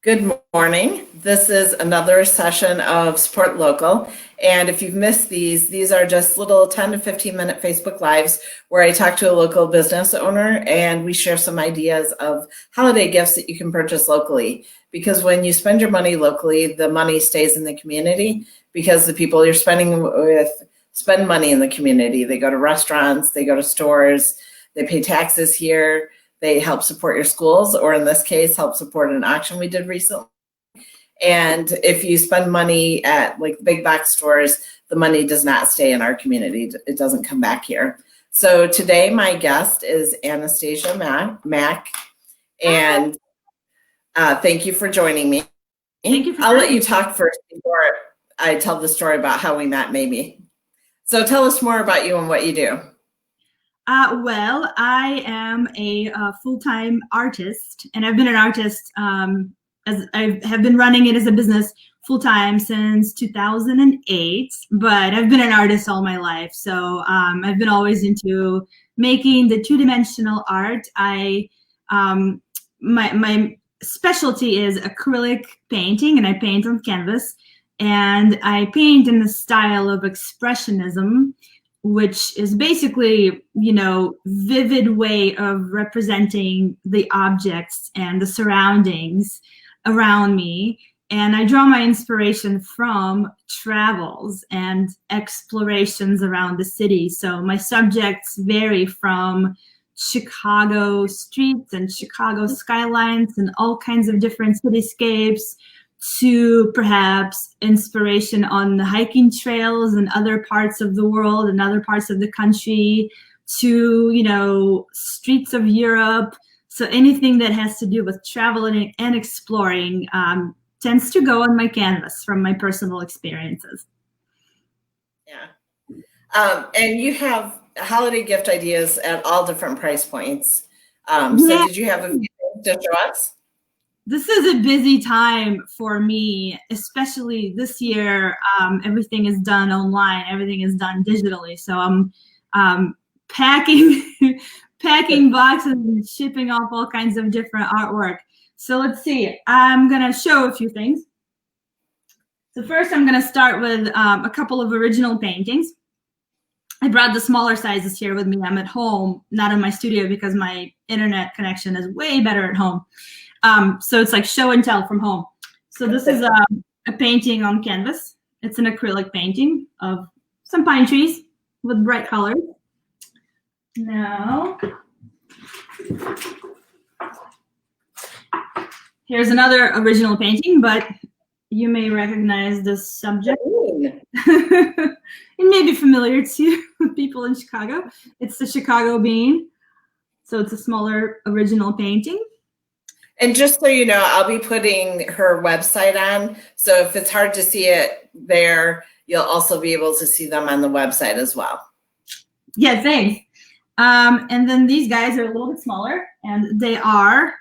Good morning. This is another session of Support Local. And if you've missed these are just little 10 to 15-minute Facebook Lives where I talk to a local business owner and we share some ideas of holiday gifts that you can purchase locally. Because when you spend your money locally, the money stays in the community because the people you're spending with spend money in the community. They go to restaurants, they go to stores, they pay taxes here. They help support your schools, or in this case, help support an auction we did recently. And if you spend money at like big box stores, the money does not stay in our community. It doesn't come back here. So today my guest is Anastasia Mak, and thank you for joining me. Thank you for I'll let you talk first before I tell the story about how we met, maybe. So tell us more about you and what you do. Well, I am a full-time artist, and I've been an artist as I have been running it as a business full-time since 2008, but I've been an artist all my life. So I've been always into making the two-dimensional art. My specialty is acrylic painting, and I paint on canvas, and I paint in the style of expressionism, which is basically, vivid way of representing the objects and the surroundings around me. And I draw my inspiration from travels and explorations around the city. So my subjects vary from Chicago streets and Chicago skylines and all kinds of different cityscapes, to perhaps inspiration on the hiking trails in other parts of the world and other parts of the country, to, streets of Europe. So anything that has to do with traveling and exploring tends to go on my canvas from my personal experiences. Yeah. And you have holiday gift ideas at all different price points. So did you have a few things to show us? This is a busy time for me, especially this year. Everything is done online. Everything is done digitally. So I'm packing boxes and shipping off all kinds of different artwork. So let's see. I'm going to show a few things. So first, I'm going to start with a couple of original paintings. I brought the smaller sizes here with me. I'm at home, not in my studio, because my internet connection is way better at home. So it's like show and tell from home. So this is a painting on canvas. It's an acrylic painting of some pine trees with bright colors. Now, here's another original painting, but you may recognize this subject. It may be familiar to people in Chicago. It's the Chicago bean. So it's a smaller original painting. And just so you know, I'll be putting her website on. So if it's hard to see it there, you'll also be able to see them on the website as well. Yeah, thanks. And then these guys are a little bit smaller, and they are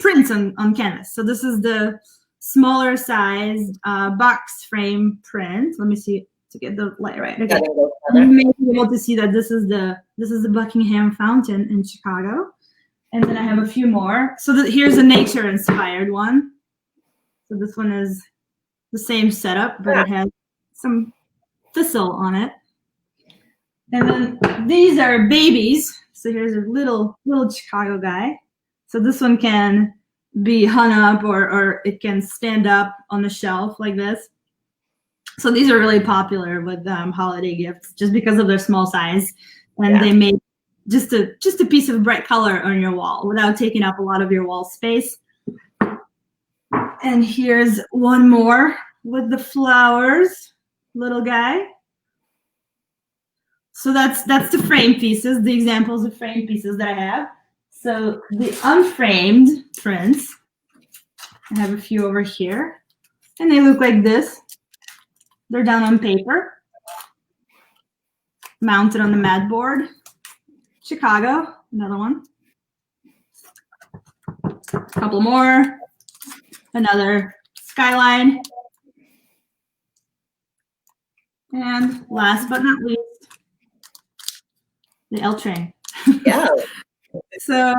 prints on canvas. So this is the smaller sized box frame print. Let me see to get the light right. Okay. You may be able to see that this is the Buckingham Fountain in Chicago. And then I have a few more. So here's a nature-inspired one. So this one is the same setup, but it has some thistle on it. And then these are babies. So here's a little Chicago guy. So this one can be hung up, or it can stand up on the shelf like this. So these are really popular with holiday gifts just because of their small size, and they make just a piece of bright color on your wall without taking up a lot of your wall space. And here's one more with the flowers, little guy. So that's the frame pieces, the examples of frame pieces that I have. So the unframed prints, I have a few over here, and they look like this. They're done on paper, mounted on the mat board. Chicago, another one. A couple more. Another skyline. And last but not least, the L train. Yeah. So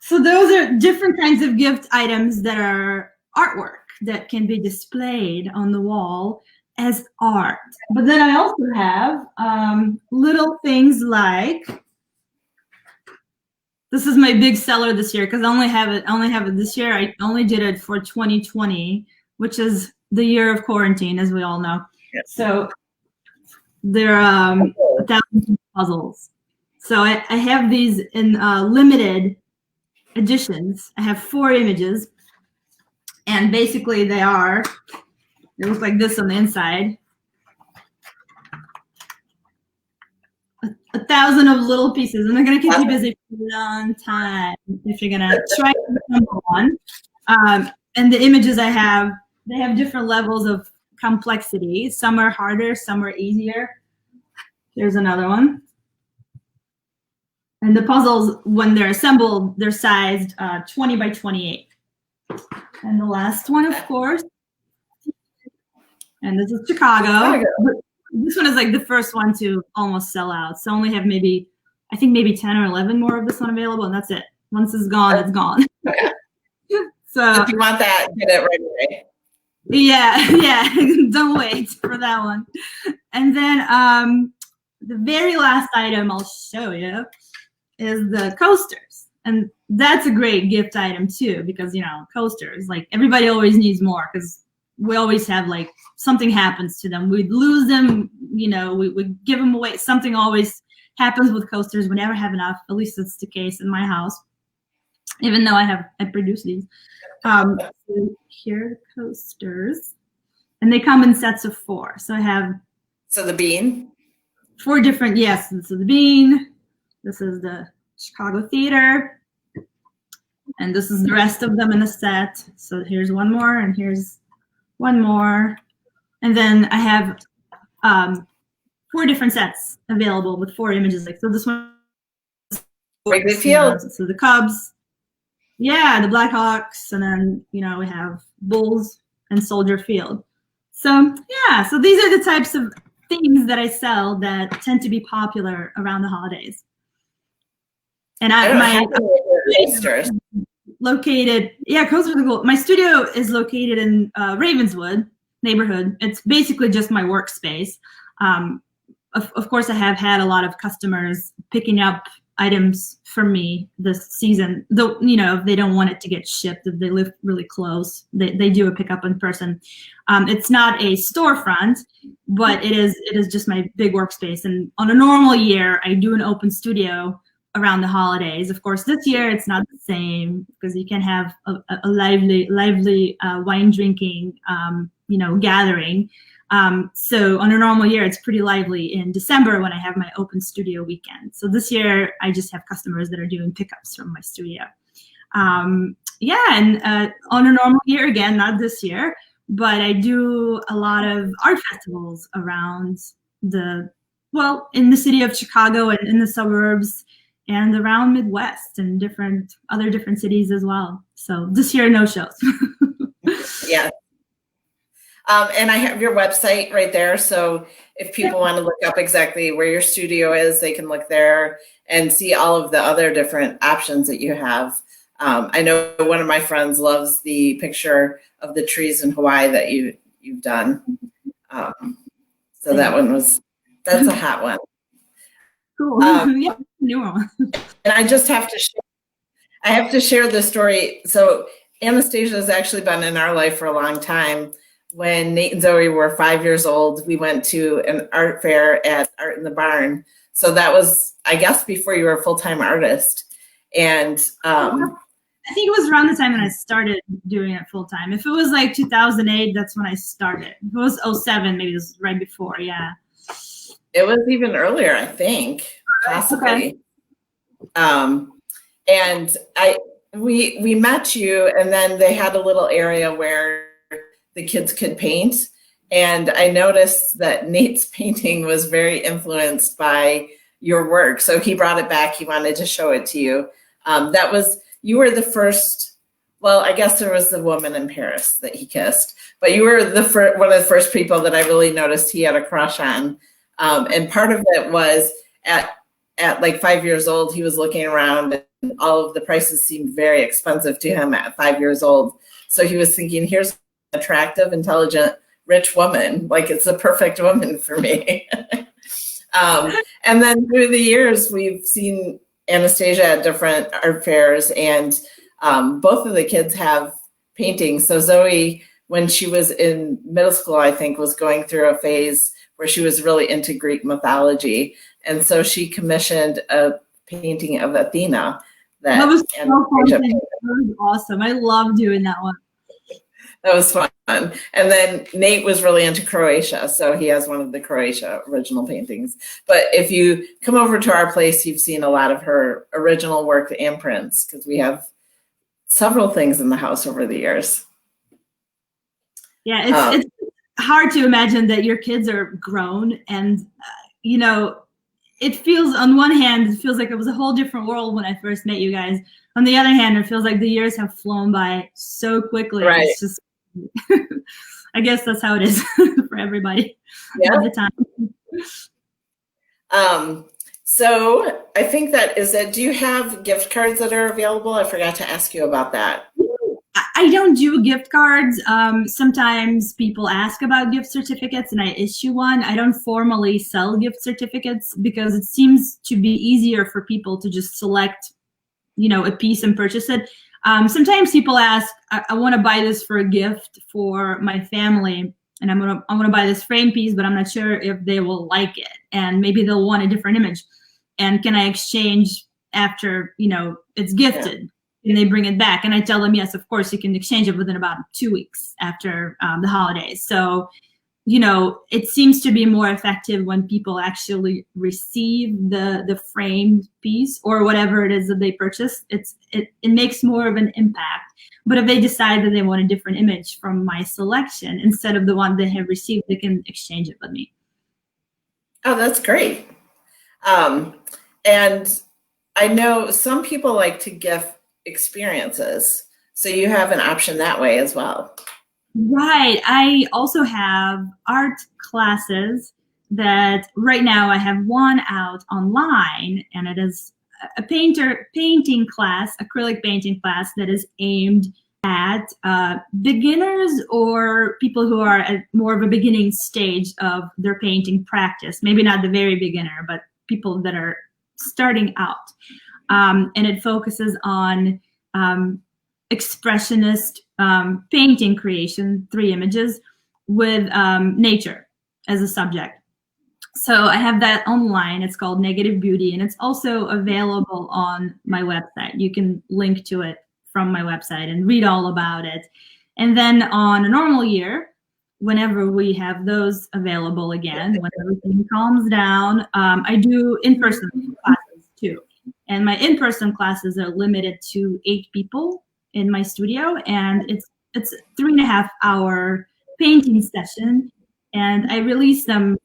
So those are different kinds of gift items that are artwork that can be displayed on the wall as art. But then I also have little things like, this is my big seller this year because I only have it this year. I only did it for 2020, which is the year of quarantine, as we all know. Yep. So there are 1,000 puzzles. So I have these in limited editions. I have 4 images, and basically they look like this on the inside. 1,000 of little pieces, and they're gonna keep you busy for a long time if you're gonna try to assemble one. And the images I have, they have different levels of complexity. Some are harder, some are easier. Here's another one. And the puzzles, when they're assembled, they're sized 20 by 28. And the last one, of course, and this is Chicago. This one is like the first one to almost sell out. So I only have maybe 10 or 11 more of this one available, and that's it. Once it's gone, it's gone. So if you want that, get it right away. Yeah, don't wait for that one. And then the very last item I'll show you is the coasters. And that's a great gift item too, because, coasters, like everybody always needs more because we always have like something happens to them. We'd lose them, we give them away. Something always happens with coasters. We never have enough. At least that's the case in my house, even though I produce these. So here are the coasters, and they come in sets of 4. So I have. So the bean. 4 different, yes. This is the bean. This is the Chicago Theater. And this is the rest of them in a set. So here's one more, and here's one more. And then I have 4 different sets available with 4 images. Like, so this one. Wrigley Field. So the Cubs. Yeah, the Blackhawks. And then, we have Bulls and Soldier Field. So, yeah. So these are the types of things that I sell that tend to be popular around the holidays. And coasters are cool. My studio is located in Ravenswood neighborhood. It's basically just my workspace. Of course, I have had a lot of customers picking up items from me this season, though, if they don't want it to get shipped, if they live really close, they do a pickup in person. It's not a storefront, but it is just my big workspace. And on a normal year, I do an open studio around the holidays. Of course, this year it's not the same because you can have a lively wine drinking, gathering. So on a normal year, it's pretty lively in December when I have my open studio weekend. So this year, I just have customers that are doing pickups from my studio. And on a normal year, again, not this year, but I do a lot of art festivals around in the city of Chicago and in the suburbs and around Midwest and different cities as well. So this year, no shows. Yeah. And I have your website right there. So if people want to look up exactly where your studio is, they can look there and see all of the other different options that you have. I know one of my friends loves the picture of the trees in Hawaii that you've done. So that's a hot one. Cool. Yeah, new one. And I just have to share this story. So Anastasia has actually been in our life for a long time. When Nate and Zoe were 5 years old, we went to an art fair at Art in the Barn. So that was, I guess, before you were a full-time artist. And I think it was around the time when I started doing it full-time. If it was like 2008, that's when I started. If it was 2007, maybe it was right before, yeah. It was even earlier, I think, possibly. Okay. And we met you, and then they had a little area where the kids could paint. And I noticed that Nate's painting was very influenced by your work. So he brought it back. He wanted to show it to you. You were the first, well, I guess there was the woman in Paris that he kissed, but you were one of the first people that I really noticed he had a crush on. And part of it was at like 5 years old, he was looking around all of the prices seemed very expensive to him at 5 years old. So he was thinking, here's an attractive, intelligent, rich woman. Like, it's the perfect woman for me. And then through the years, we've seen Anastasia at different art fairs, and both of the kids have paintings. So Zoe, when she was in middle school, I think, was going through a phase where she was really into Greek mythology. And so she commissioned a painting of Athena. That was so fun. That was awesome. I love doing that one. That was fun. And then Nate was really into Croatia, so he has one of the Croatia original paintings. But if you come over to our place, you've seen a lot of her original work and prints, because we have several things in the house over the years. Yeah, it's hard to imagine that your kids are grown, and you know, it feels, on one hand, it feels like it was a whole different world when I first met you guys. On the other hand, it feels like the years have flown by so quickly. Right. It's just, I guess that's how it is for everybody yeah. all the time. So I think that is it. Do you have gift cards that are available? I forgot to ask you about that. I don't do gift cards. Sometimes people ask about gift certificates and I issue one. I don't formally sell gift certificates because it seems to be easier for people to just select, you know, a piece and purchase it. Sometimes people ask, I want to buy this for a gift for my family, and I want to buy this frame piece, but I'm not sure if they will like it, and maybe they'll want a different image. And can I exchange after, you know, it's gifted? Yeah. And they bring it back, and I tell them, yes, of course, you can exchange it within about 2 weeks after the holidays. So, you know, it seems to be more effective when people actually receive the framed piece or whatever it is that they purchase. It makes more of an impact. But if they decide that they want a different image from my selection instead of the one they have received, they can exchange it with me. Oh, that's great. And I know some people like to gift experiences, so you have an option that way as well. Right. I also have art classes that right now I have one out online, and it is a painting class, acrylic painting class that is aimed at beginners or people who are at more of a beginning stage of their painting practice. Maybe not the very beginner, but people that are starting out. And it focuses on expressionist painting creation, 3 images, with nature as a subject. So I have that online. It's called Negative Beauty, and it's also available on my website. You can link to it from my website and read all about it. And then on a normal year, whenever we have those available again, when everything calms down, I do in-person classes too. And my in-person classes are limited to 8 people in my studio, and it's a 3.5-hour painting session, and I release them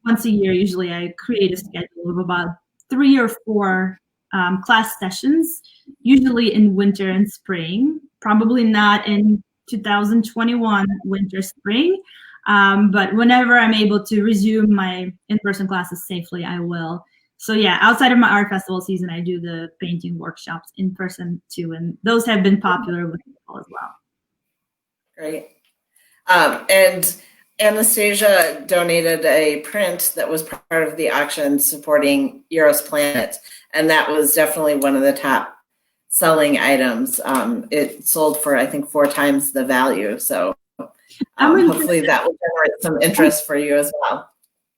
once a year. Usually I create a schedule of about 3 or 4 class sessions, usually in winter and spring, probably not in 2021 winter, spring, but whenever I'm able to resume my in-person classes safely, I will. So yeah, outside of my art festival season, I do the painting workshops in person too, and those have been popular with people as well. Great. And Anastasia donated a print that was part of the auction supporting Eros Planet, and that was definitely one of the top selling items. It sold for, I think, 4 times the value. So hopefully that will generate some interest for you as well.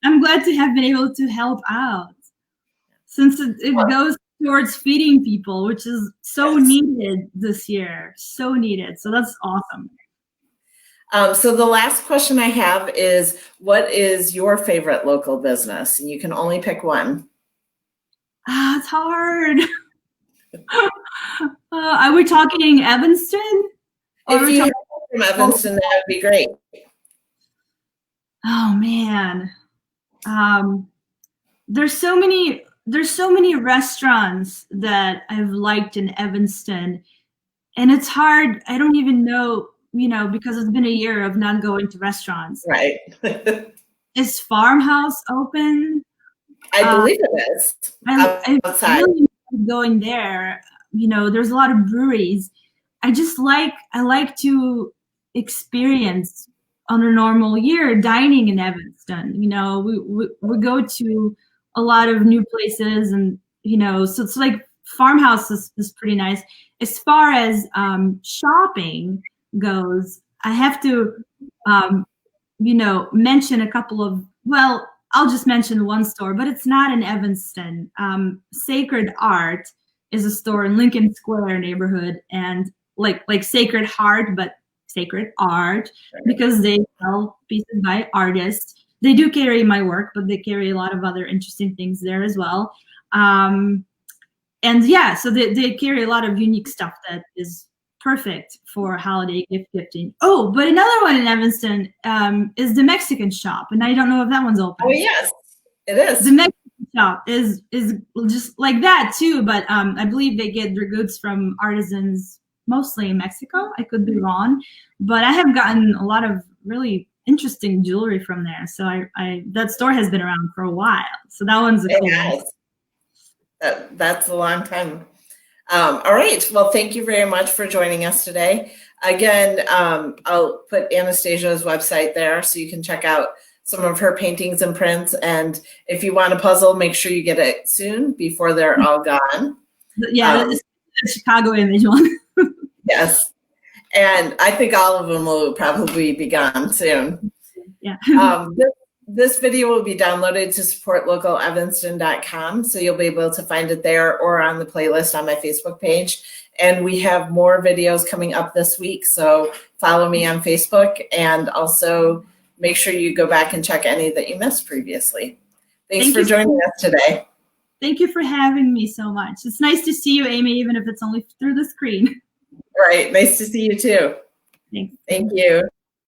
I'm glad to have been able to help out, since it goes towards feeding people, which is so needed this year, so needed. So that's awesome. So the last question I have is, what is your favorite local business? And you can only pick one. It's hard. Are we talking Evanston? If you have from Evanston, that would be great. Oh man, there's so many restaurants that I've liked in Evanston, and it's hard. I don't even know, you know, because it's been a year of not going to restaurants. Right. Is Farmhouse open? I believe it is. I really love going there. there's a lot of breweries. I like to experience on a normal year dining in Evanston. We go to a lot of new places, and so it's like Farmhouse is pretty nice. As far as shopping goes, I have to mention a couple of, well, I'll just mention one store, but it's not in Evanston. Sacred Art is a store in Lincoln Square neighborhood, and like Sacred Heart, but Sacred Art, because they sell pieces by artists. They do carry my work, but they carry a lot of other interesting things there as well. And yeah, so they carry a lot of unique stuff that is perfect for holiday gift gifting. Oh, but another one in Evanston is the Mexican shop, and I don't know if that one's open. Oh yes, it is. The Mexican shop is just like that too, but I believe they get their goods from artisans mostly in Mexico. I could be wrong, but I have gotten a lot of really interesting jewelry from there. So I that store has been around for a while. So that one's a cool one. That's a long time. All right. Well, thank you very much for joining us today. Again, I'll put Anastasia's website there so you can check out some of her paintings and prints. And if you want a puzzle, make sure you get it soon before they're all gone. Yeah, the Chicago image one. Yes. And I think all of them will probably be gone soon. Yeah. This video will be downloaded to supportlocalevanston.com, so you'll be able to find it there or on the playlist on my Facebook page. And we have more videos coming up this week, so follow me on Facebook, and also make sure you go back and check any that you missed previously. Thanks for joining us today. Thank you for having me so much. It's nice to see you, Amy, even if it's only through the screen. Right. Nice to see you too. Thanks. Thank you.